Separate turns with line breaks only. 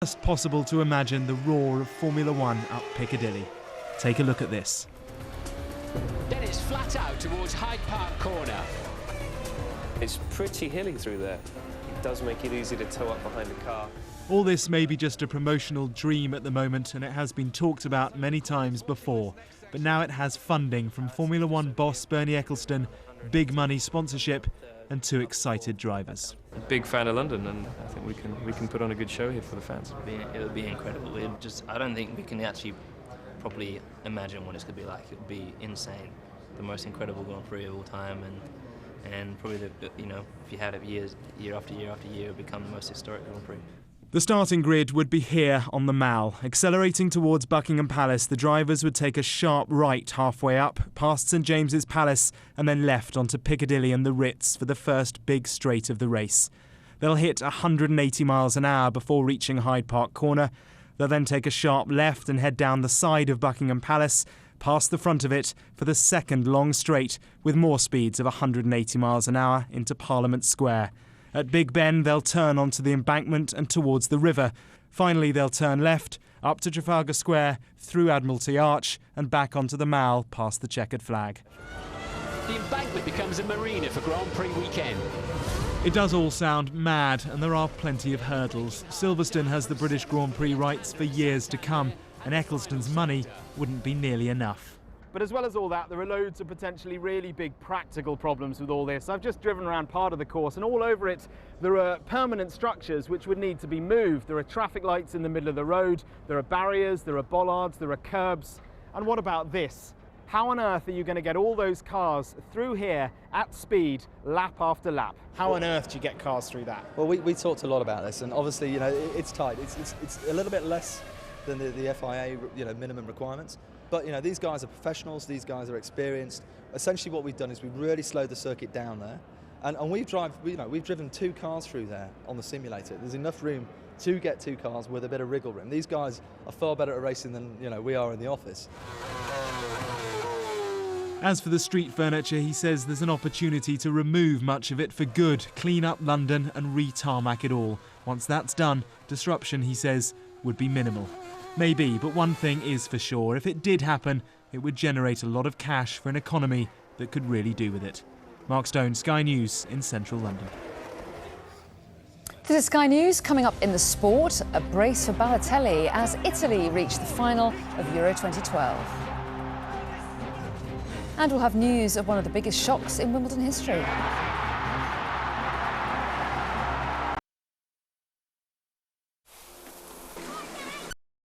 Just possible to imagine the roar of Formula One up Piccadilly. Take a look at this.
Then it's flat out towards Hyde Park Corner.
It's pretty hilly through there. It does make it easy to tow up behind a car.
All this may be just a promotional dream at the moment, and it has been talked about many times before. But now it has funding from Formula One boss Bernie Ecclestone, big money sponsorship, and 2 excited drivers.
A big fan of London, and I think we can put on a good show here for the fans.
It would be incredible. I don't think we can actually properly imagine what it's going to be like. It would be insane. The most incredible Grand Prix of all time, and probably if you had it year after year after year, it would become the most historic Grand Prix.
The starting grid would be here on the Mall. Accelerating towards Buckingham Palace, the drivers would take a sharp right halfway up, past St James's Palace, and then left onto Piccadilly and the Ritz for the first big straight of the race. They'll hit 180 miles an hour before reaching Hyde Park Corner. They'll then take a sharp left and head down the side of Buckingham Palace, past the front of it for the second long straight, with more speeds of 180 miles an hour into Parliament Square. At Big Ben, they'll turn onto the embankment and towards the river. Finally, they'll turn left, up to Trafalgar Square, through Admiralty Arch, and back onto the Mall, past the checkered flag.
The embankment becomes a marina for Grand Prix weekend.
It does all sound mad, and there are plenty of hurdles. Silverstone has the British Grand Prix rights for years to come, and Ecclestone's money wouldn't be nearly enough.
But as well as all that, there are loads of potentially really big practical problems with all this. I've just driven around part of the course, and all over it there are permanent structures which would need to be moved. There are traffic lights in the middle of the road, there are barriers, there are bollards, there are curbs. And what about this? How on earth are you going to get all those cars through here at speed, lap after lap? How on earth do you get cars through that?
Well, we talked a lot about this, and obviously, it's tight. It's a little bit less than the FIA, minimum requirements. But these guys are professionals. These guys are experienced. Essentially, what we've done is we've really slowed the circuit down there, and we've driven 2 cars through there on the simulator. There's enough room to get 2 cars with a bit of wriggle room. These guys are far better at racing than we are in the office.
As for the street furniture, he says there's an opportunity to remove much of it for good, clean up London and re-tarmac it all. Once that's done, disruption, he says, would be minimal. Maybe, but one thing is for sure. If it did happen, it would generate a lot of cash for an economy that could really do with it. Mark Stone, Sky News in central London.
This is Sky News. Coming up in the sport, a brace for Balotelli as Italy reach the final of Euro 2012. And we'll have news of one of the biggest shocks in Wimbledon history.